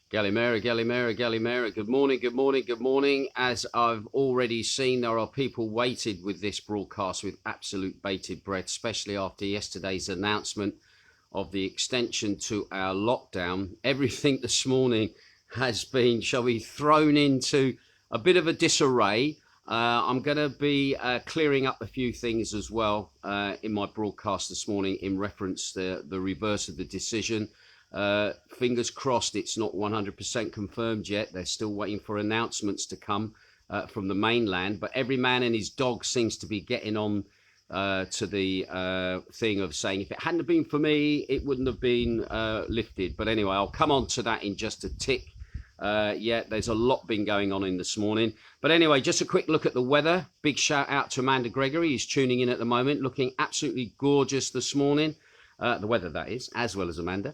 Galimera, Galimera, Galimera. Good morning, good morning, good morning. As I've already seen, there are people waited with this broadcast with absolute bated breath, especially after yesterday's announcement of the extension to our lockdown. Everything this morning has been, shall we, thrown into a bit of a disarray. I'm going to be clearing up a few things as well in my broadcast this morning in reference to the reverse of the decision. Fingers crossed it's not 100% confirmed yet. They're still waiting for announcements to come from the mainland, but every man and his dog seems to be getting on to the thing of saying if it hadn't been for me it wouldn't have been lifted. But anyway, I'll come on to that in just a tick. There's a lot been going on in this morning, but anyway, just a quick look at the weather. Big shout out to Amanda Gregory, who's tuning in at the moment, looking absolutely gorgeous this morning. The weather, that is, as well as Amanda,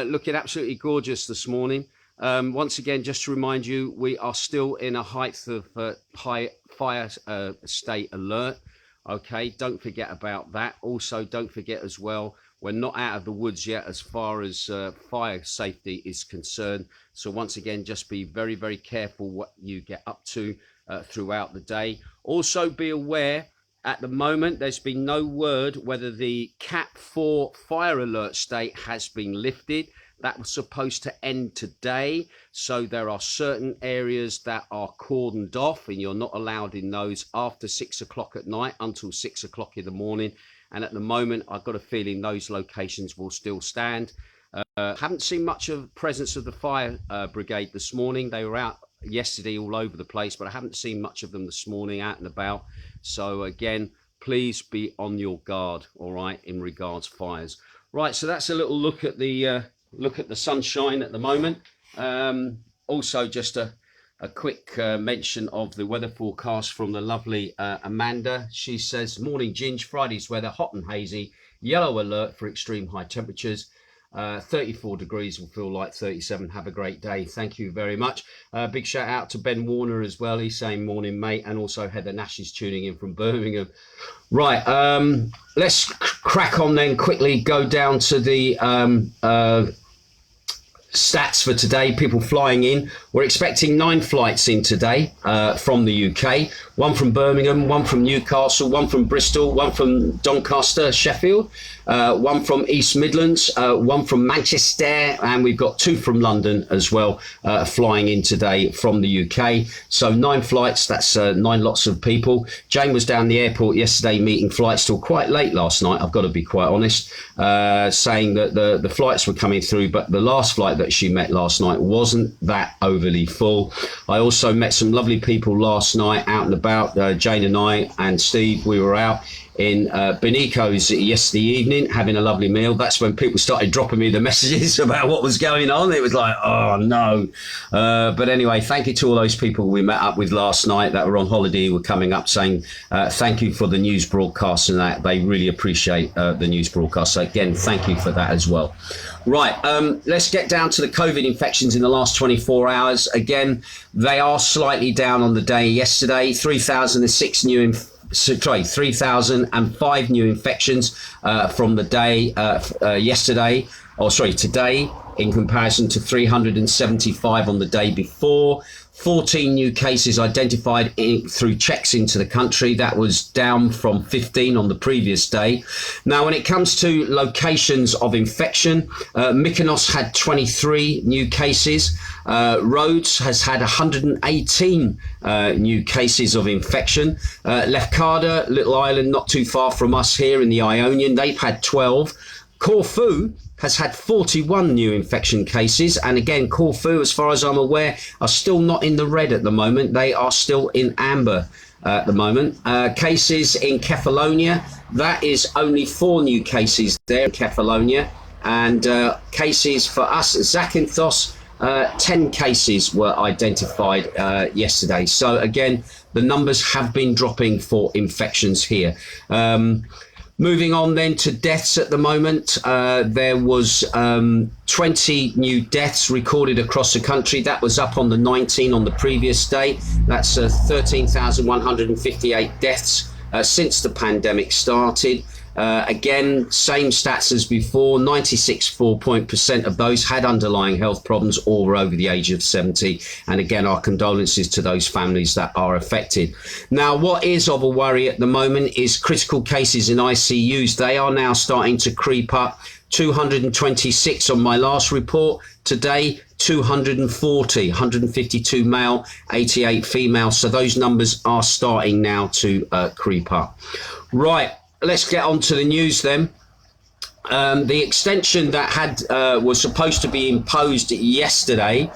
looking absolutely gorgeous this morning. Once again, just to remind you, we are still in a height of high fire state alert. Okay, don't forget about that. Also, don't forget as well, we're not out of the woods yet as far as fire safety is concerned. So once again, just be very, very careful what you get up to throughout the day. Also, be aware, at the moment, there's been no word whether the Cat 4 fire alert state has been lifted. That was supposed to end today. So there are certain areas that are cordoned off and you're not allowed in those after 6 o'clock at night until 6 o'clock in the morning. And at the moment, I've got a feeling those locations will still stand. Haven't seen much of the presence of the fire brigade this morning. They were out yesterday all over the place, but I haven't seen much of them this morning out and about. So again, please be on your guard, all right, in regards fires. Right, so that's a little look at the sunshine at the moment. Also, just a quick mention of the weather forecast from the lovely Amanda. She says, morning Ginge, Friday's weather hot and hazy, yellow alert for extreme high temperatures. 34 degrees will feel like 37. Have a great day. Thank you very much. Big shout out to Ben Warner as well. He's saying morning, mate. And also Heather Nash is tuning in from Birmingham. Right. Let's crack on then quickly. Go down to the stats for today. People flying in. We're expecting 9 flights in today from the UK. 1 from Birmingham, 1 from Newcastle, 1 from Bristol, 1 from Doncaster, Sheffield, 1 from East Midlands, 1 from Manchester, and we've got 2 from London as well flying in today from the UK. So 9 flights, that's 9 lots of people. Jane was down the airport yesterday meeting flights till quite late last night, I've got to be quite honest, saying that the flights were coming through, but the last flight that she met last night wasn't that overly full. I also met some lovely people last night out and about. Jane and I and Steve, we were out in Benico's yesterday evening having a lovely meal. That's when people started dropping me the messages about what was going on. It was like, oh no. But anyway, thank you to all those people we met up with last night that were on holiday, were coming up saying thank you for the news broadcast and that. They really appreciate the news broadcast. So again, thank you for that as well. Right, let's get down to the COVID infections in the last 24 hours. Again, they are slightly down on the day yesterday. 3,005 new infections from the day today, in comparison to 375 on the day before. 14 new cases identified through checks into the country. That was down from 15 on the previous day. Now, when it comes to locations of infection, Mykonos had 23 new cases. Rhodes has had 118 new cases of infection. Lefkada, little island not too far from us here in the Ionian, they've had 12. Corfu has had 41 new infection cases, and again, Corfu, as far as I'm aware, are still not in the red at the moment. They are still in amber at the moment. Cases in Kefalonia, that is only 4 new cases there in Kefalonia, and cases for us, Zakynthos, 10 cases were identified yesterday. So again, the numbers have been dropping for infections here. Moving on then to deaths at the moment, there was 20 new deaths recorded across the country. That was up on the 19 on the previous day. That's 13,158 deaths since the pandemic started. Again, same stats as before, 96% of those had underlying health problems or were over the age of 70. And again, our condolences to those families that are affected. Now, what is of a worry at the moment is critical cases in ICUs. They are now starting to creep up. 226 on my last report. Today, 240, 152 male, 88 female. So those numbers are starting now to creep up. Right. Let's get on to the news then. The extension that was supposed to be imposed yesterday,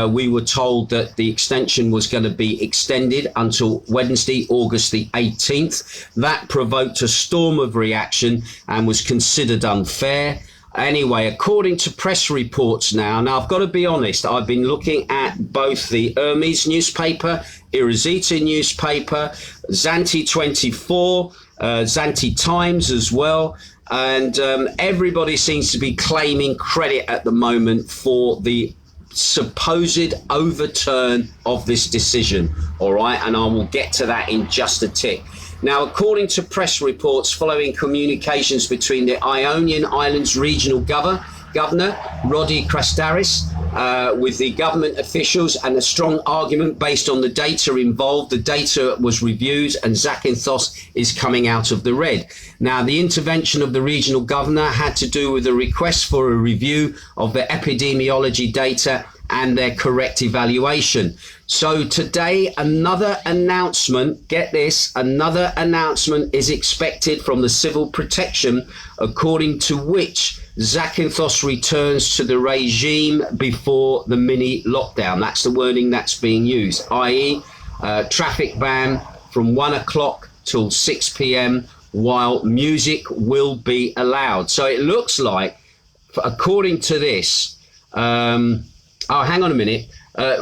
we were told that the extension was going to be extended until Wednesday, August the 18th. That provoked a storm of reaction and was considered unfair. Anyway, according to press reports now I've got to be honest, I've been looking at both the Hermes newspaper, Irizita newspaper, Zanti 24, Zanti Times as well, and everybody seems to be claiming credit at the moment for the supposed overturn of this decision. All right, and I will get to that in just a tick. Now, according to press reports following communications between the Ionian Islands regional governor, Rodi Krastaris, with the government officials, and a strong argument based on the data involved. The data was reviewed and Zakynthos is coming out of the red. Now, the intervention of the regional governor had to do with a request for a review of the epidemiology data and their correct evaluation. So today, another announcement, get this, another announcement is expected from the civil protection, according to which Zakynthos returns to the regime before the mini lockdown. That's the wording that's being used, i.e. Traffic ban from 1 o'clock till 6 p.m. while music will be allowed. So it looks like, according to this, hang on a minute.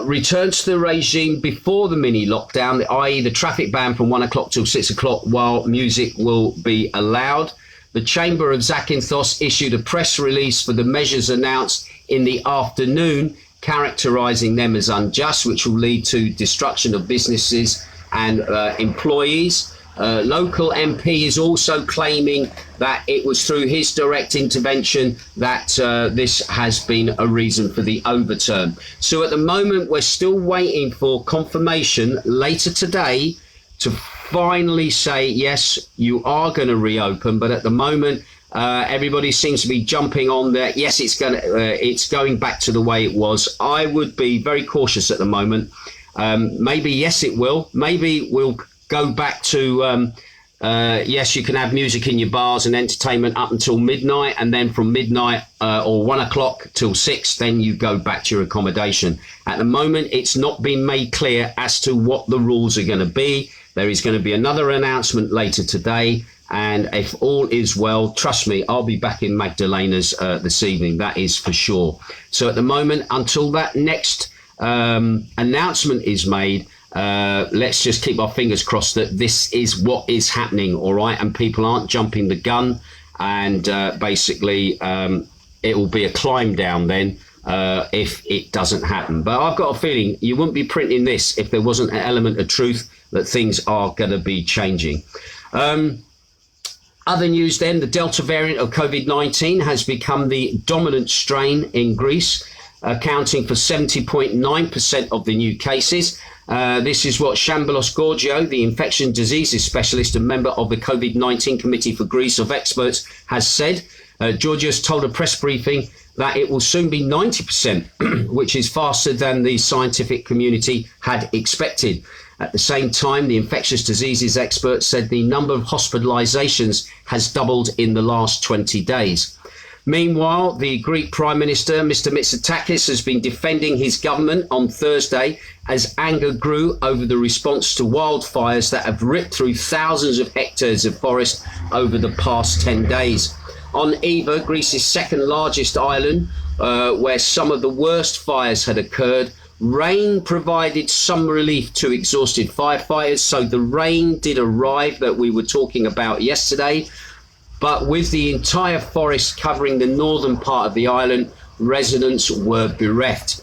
Returns to the regime before the mini lockdown, i.e. the traffic ban from 1 o'clock till 6 o'clock while music will be allowed. The Chamber of Zakynthos issued a press release for the measures announced in the afternoon, characterising them as unjust, which will lead to destruction of businesses and employees. Local MP is also claiming that it was through his direct intervention that this has been a reason for the overturn. So at the moment, we're still waiting for confirmation later today to finally say, yes, you are going to reopen. But at the moment, everybody seems to be jumping on that. Yes, it's going back to the way it was. I would be very cautious at the moment. Maybe, yes, it will. Maybe we'll go back to, yes, you can have music in your bars and entertainment up until midnight, and then from midnight or 1 o'clock till 6, then you go back to your accommodation. At the moment, it's not been made clear as to what the rules are going to be. There is going to be another announcement later today, and if all is well, trust me, I'll be back in Magdalena's this evening, that is for sure. So at the moment, until that next announcement is made, let's just keep our fingers crossed that this is what is happening, all right, and people aren't jumping the gun, and basically it will be a climb down then if it doesn't happen. But I've got a feeling you wouldn't be printing this if there wasn't an element of truth that things are going to be changing. Other news then, the Delta variant of COVID-19 has become the dominant strain in Greece, accounting for 70.9% of the new cases. This is what Shambalos Gorgio, the infection diseases specialist and member of the COVID-19 Committee for Greece of Experts, has said. Georgios told a press briefing that it will soon be 90%, which is faster than the scientific community had expected. At the same time, the infectious diseases expert said the number of hospitalizations has doubled in the last 20 days. Meanwhile, the Greek Prime Minister, Mr. Mitsotakis, has been defending his government on Thursday as anger grew over the response to wildfires that have ripped through thousands of hectares of forest over the past 10 days. On Evia, Greece's second largest island, where some of the worst fires had occurred, rain provided some relief to exhausted firefighters. So the rain did arrive that we were talking about yesterday. But with the entire forest covering the northern part of the island, residents were bereft.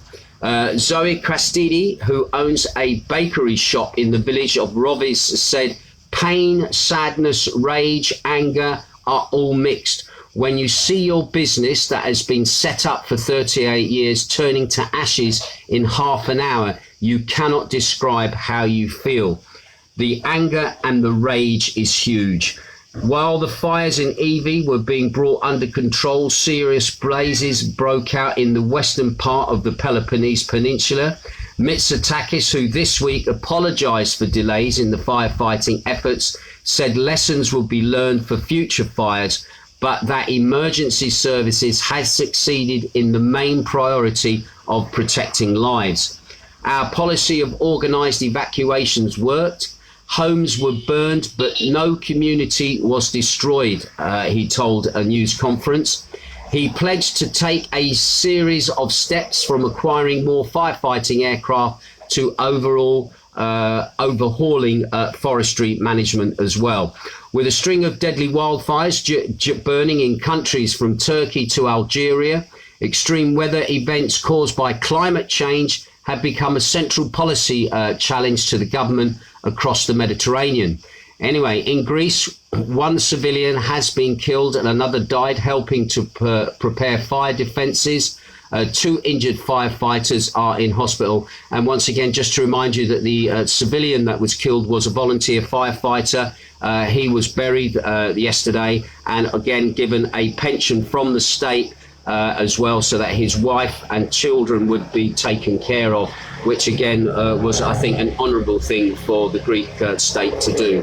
Zoe Krastidi, who owns a bakery shop in the village of Rovis, said, "Pain, sadness, rage, anger, are all mixed. When you see your business that has been set up for 38 years turning to ashes in half an hour, you cannot describe how you feel. The anger and the rage is huge. While the fires in Evia were being brought under control, serious blazes broke out in the western part of the Peloponnese Peninsula. Mitsotakis, who this week apologised for delays in the firefighting efforts, said lessons will be learned for future fires, but that emergency services has succeeded in the main priority of protecting lives. Our policy of organised evacuations worked. Homes were burned, but no community was destroyed, he told a news conference. He pledged to take a series of steps from acquiring more firefighting aircraft to overhauling forestry management as well. With a string of deadly wildfires burning in countries from Turkey to Algeria, extreme weather events caused by climate change have become a central policy challenge to the government across the Mediterranean. Anyway, in Greece, one civilian has been killed and another died helping to prepare fire defences. 2 injured firefighters are in hospital. And once again, just to remind you that the civilian that was killed was a volunteer firefighter. He was buried yesterday and again given a pension from the state as well, so that his wife and children would be taken care of, which again was, I think, an honourable thing for the Greek state to do.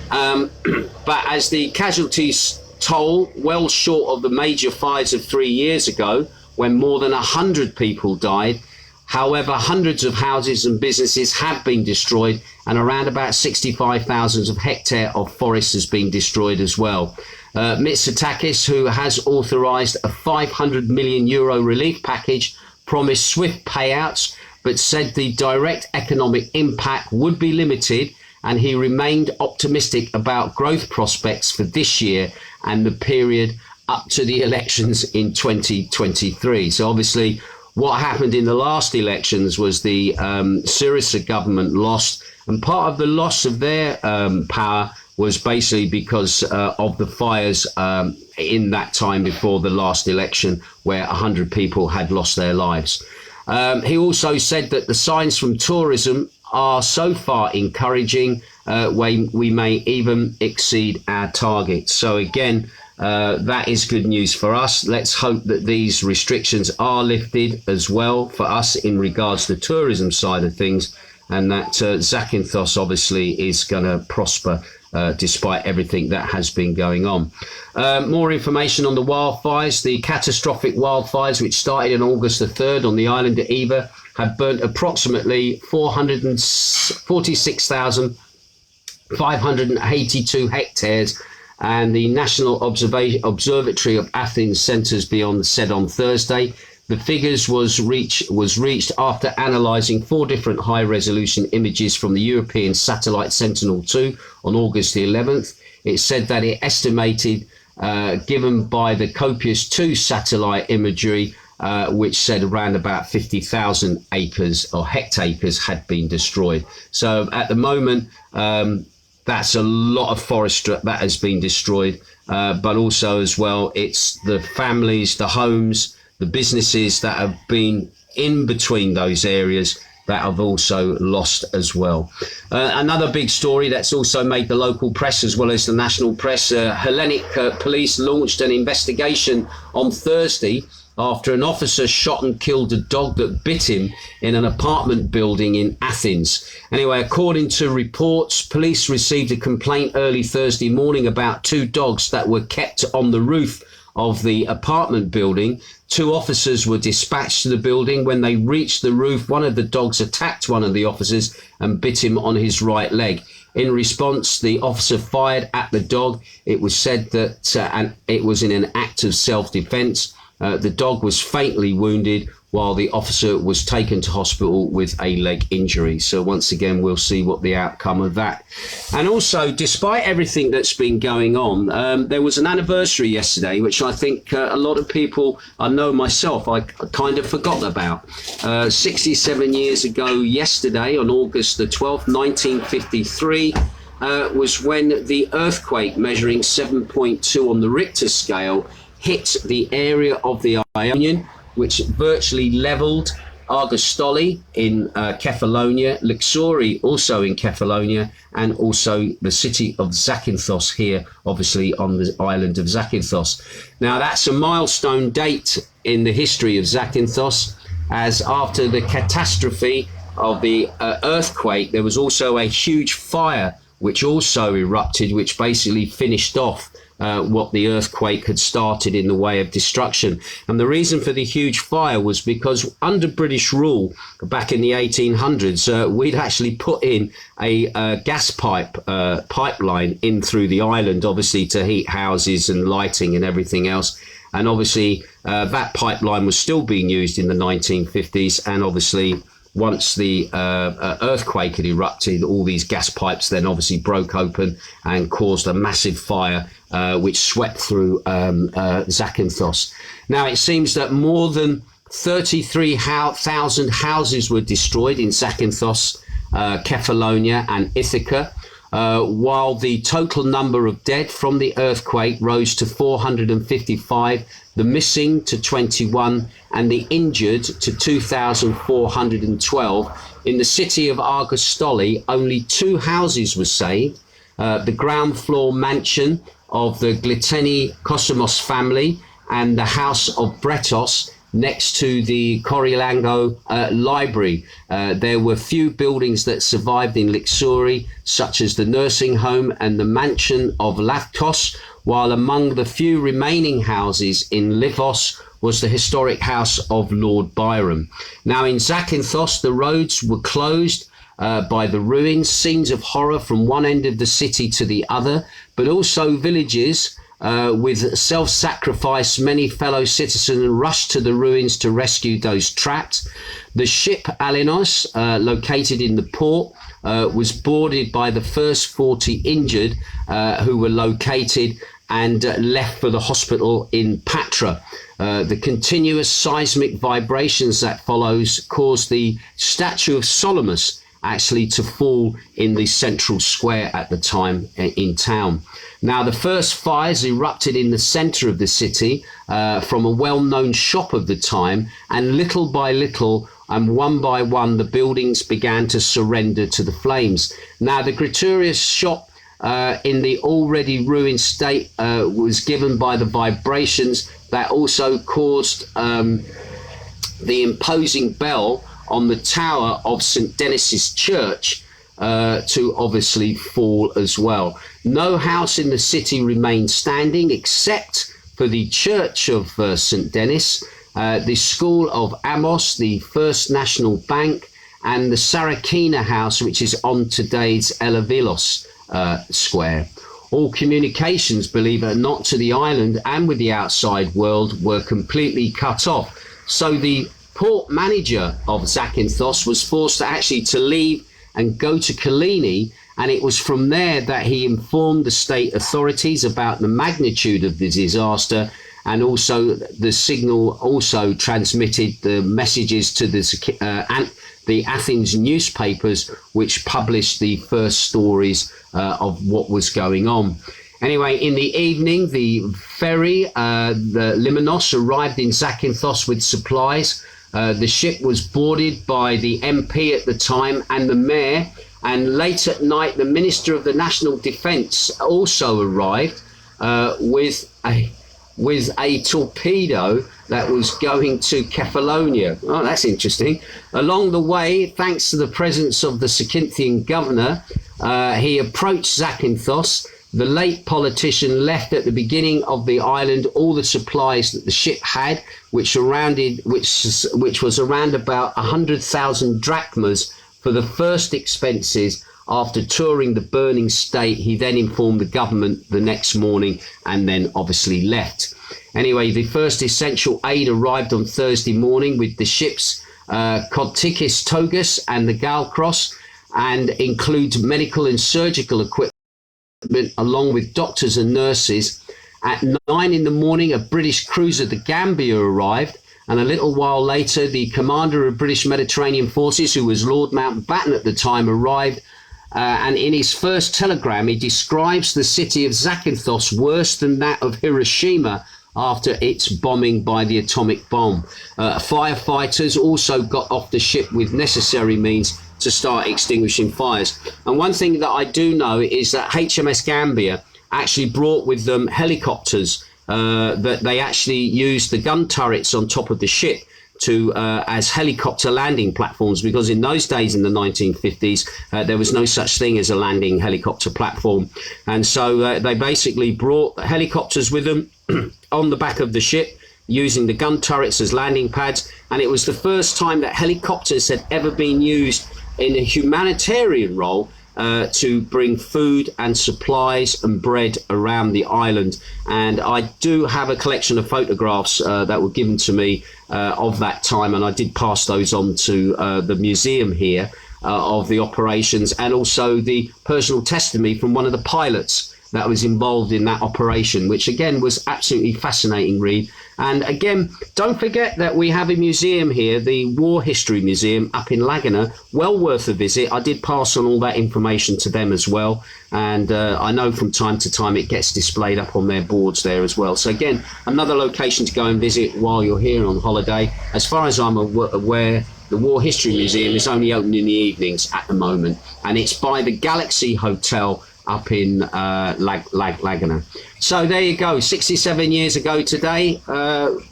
But as the casualties toll, well short of the major fires of 3 years ago, when more than 100 people died. However, hundreds of houses and businesses have been destroyed, and around about 65,000 hectares of forest has been destroyed as well. Mitsotakis, who has authorised a €500 million relief package, promised swift payouts, but said the direct economic impact would be limited, and he remained optimistic about growth prospects for this year and the period up to the elections in 2023. So obviously what happened in the last elections was the Syriza government lost, and part of the loss of their power was basically because of the fires in that time before the last election, where 100 people had lost their lives. He also said that the signs from tourism are so far encouraging, we may even exceed our targets. So again, that is good news for us. Let's hope that these restrictions are lifted as well for us in regards to the tourism side of things, and that Zakynthos obviously is going to prosper despite everything that has been going on. More information on the wildfires. The catastrophic wildfires, which started on August the 3rd on the island of Evia, have burnt approximately 446,582 hectares, and the National Observatory of Athens centres beyond said on Thursday. The figures was reached after analysing 4 different high-resolution images from the European satellite Sentinel-2 on August the 11th. It said that it estimated, given by the copious 2 satellite imagery, which said around about 50,000 acres or hectares had been destroyed. So at the moment, that's a lot of forest that has been destroyed, but also as well, it's the families, the homes, the businesses that have been in between those areas that have also lost as well. Another big story that's also made the local press as well as the national press. Hellenic police launched an investigation on Thursday after an officer shot and killed a dog that bit him in an apartment building in Athens. Anyway, according to reports, police received a complaint early Thursday morning about 2 dogs that were kept on the roof of the apartment building. 2 officers were dispatched to the building. When they reached the roof, one of the dogs attacked one of the officers and bit him on his right leg. In response, the officer fired at the dog. It was said that and it was in an act of self-defense. The dog was fatally wounded, while the officer was taken to hospital with a leg injury. So once again, we'll see what the outcome of that. And also, despite everything that's been going on, there was an anniversary yesterday, which I think a lot of people, I know myself, I kind of forgot about. 67 years ago yesterday, on August the 12th, 1953, was when the earthquake measuring 7.2 on the Richter scale hit the area of the Ionian, which virtually levelled Argostoli in Kefalonia, Lixouri also in Kefalonia, and also the city of Zakynthos here, obviously on the island of Zakynthos. Now that's a milestone date in the history of Zakynthos, as after the catastrophe of the earthquake, there was also a huge fire which also erupted, which basically finished off what the earthquake had started in the way of destruction. And the reason for the huge fire was because under British rule back in the 1800s, we'd actually put in a gas pipeline in through the island, obviously to heat houses and lighting and everything else. And obviously that pipeline was still being used in the 1950s, and obviously once the earthquake had erupted, all these gas pipes then obviously broke open and caused a massive fire which swept through Zakynthos. Now it seems that more than 33,000 houses were destroyed in Zakynthos, Kefalonia and Ithaca, while the total number of dead from the earthquake rose to 455, the missing to 21, and the injured to 2,412. In the city of Argostoli, only 2 houses were saved. The ground floor mansion of the Gliteni Kosomos family and the house of Bretos next to the Korilango library. There were few buildings that survived in Lixouri, such as the nursing home and the mansion of Lafkos, while among the few remaining houses in Livos was the historic house of Lord Byron. Now in Zakynthos, the roads were closed by the ruins, scenes of horror from one end of the city to the other, but also villages with self-sacrifice. Many fellow citizens rushed to the ruins to rescue those trapped. The ship Alinos, located in the port, was boarded by the first 40 injured who were located and left for the hospital in Patra. The continuous seismic vibrations that follows caused the statue of Solomos actually to fall in the central square at the time in town. Now, the first fires erupted in the center of the city from a well-known shop of the time, and little by little and one by one, the buildings began to surrender to the flames. Now, the gratuitous shop in the already ruined state was given by the vibrations that also caused the imposing bell on the tower of St. Denis's Church to obviously fall as well. No house in the city remained standing except for the Church of St. Denis, the School of Amos, the First National Bank, and the Sarakina House, which is on today's Elavilos Square. All communications, believe it or not, to the island and with the outside world were completely cut off. So the port manager of Zakynthos was forced actually to leave and go to Kalini, and it was from there that he informed the state authorities about the magnitude of the disaster, and also the signal also transmitted the messages to the Athens newspapers, which published the first stories of what was going on. Anyway, in the evening, the ferry, the Limenos, arrived in Zakynthos with supplies. The ship was boarded by the MP at the time and the mayor, and late at night the Minister of the National Defence also arrived with a torpedo that was going to Kefalonia. Oh, that's interesting. Along the way, thanks to the presence of the Zakynthian governor, he approached Zakynthos. The late politician left at the beginning of the island all the supplies that the ship had, which was around about 100,000 drachmas for the first expenses. After touring the burning state, he then informed the government the next morning and then obviously left. Anyway, the first essential aid arrived on Thursday morning with the ships Kodtikis Togus and the Galkros, and includes medical and surgical equipment along with doctors and nurses. At 9 in the morning, a British cruiser, the Gambia, arrived, and a little while later, the commander of British Mediterranean forces, who was Lord Mountbatten at the time, arrived And in his first telegram, he describes the city of Zakynthos worse than that of Hiroshima after its bombing by the atomic bomb. Firefighters also got off the ship with necessary means to start extinguishing fires. And one thing that I do know is that HMS Gambia actually brought with them helicopters that they actually used the gun turrets on top of the ship to as helicopter landing platforms, because in those days in the 1950s there was no such thing as a landing helicopter platform, and so they basically brought helicopters with them on the back of the ship using the gun turrets as landing pads. And it was the first time that helicopters had ever been used in a humanitarian role to bring food and supplies and bread around the island. And I do have a collection of photographs that were given to me of that time, and I did pass those on to the museum here of the operations, and also the personal testimony from one of the pilots that was involved in that operation, which again was absolutely fascinating read. And again, don't forget that we have a museum here, the War History Museum up in Laguna, well worth a visit. I did pass on all that information to them as well, and I know from time to time it gets displayed up on their boards there as well. So again, another location to go and visit while you're here on holiday. As far as I'm aware, the War History Museum is only open in the evenings at the moment, and it's by the Galaxy Hotel up in Laguna. So there you go. 67 years ago today,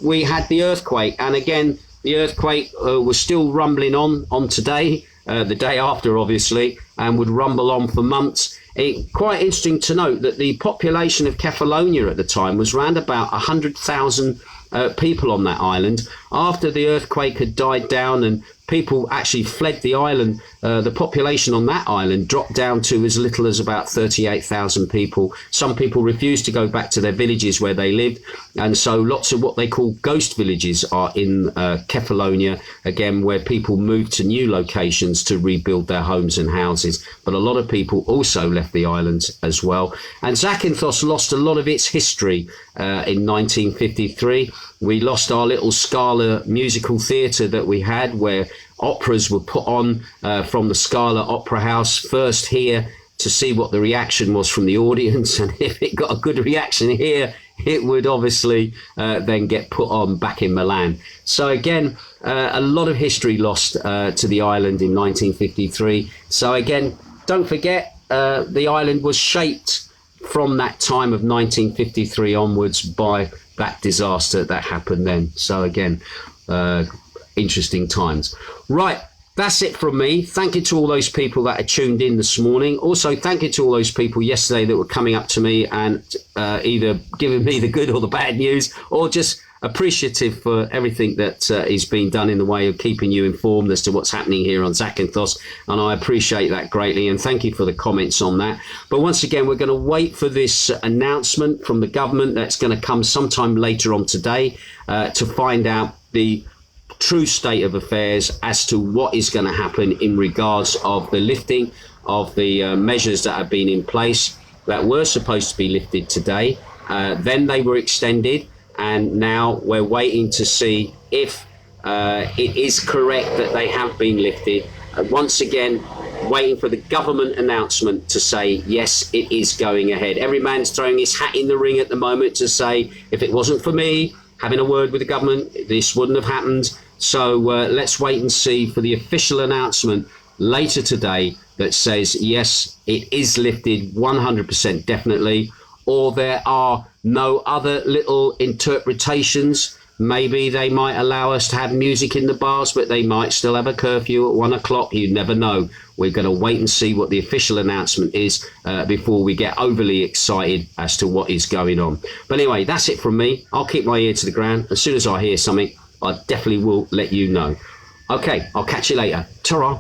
we had the earthquake, and again the earthquake was still rumbling on today, the day after obviously, and would rumble on for months. Quite interesting to note that the population of Kefalonia at the time was around about 100,000 people on that island. After the earthquake had died down and people actually fled the island, the population on that island dropped down to as little as about 38,000 people. Some people refused to go back to their villages where they lived, and so lots of what they call ghost villages are in Kefalonia, again, where people moved to new locations to rebuild their homes and houses. But a lot of people also left the islands as well. And Zakynthos lost a lot of its history in 1953. We lost our little Scala musical theatre that we had, where operas were put on from the Scala Opera House, first here to see what the reaction was from the audience, and if it got a good reaction here, it would obviously then get put on back in Milan. So again, a lot of history lost to the island in 1953. So again, don't forget, the island was shaped from that time of 1953 onwards by that disaster that happened then. So again, interesting times. Right, that's it from me. Thank you to all those people that are tuned in this morning. Also, thank you to all those people yesterday that were coming up to me and either giving me the good or the bad news, or just appreciative for everything that is being done in the way of keeping you informed as to what's happening here on Zakynthos, and I appreciate that greatly, and thank you for the comments on that. But once again, we're going to wait for this announcement from the government that's going to come sometime later on today to find out the true state of affairs as to what is going to happen in regards of the lifting of the measures that have been in place that were supposed to be lifted today. Then they were extended, and now we're waiting to see if it is correct that they have been lifted. Once again, waiting for the government announcement to say, yes, it is going ahead. Every man's throwing his hat in the ring at the moment to say, if it wasn't for me having a word with the government, this wouldn't have happened. So let's wait and see for the official announcement later today that says, yes, it is lifted 100% definitely, or there are no other little interpretations. Maybe they might allow us to have music in the bars, but they might still have a curfew at 1 o'clock. You never know. We're going to wait and see what the official announcement is before we get overly excited as to what is going on. But anyway, that's it from me. I'll keep my ear to the ground. As soon as I hear something, I definitely will let you know. Okay, I'll catch you later. Ta-ra.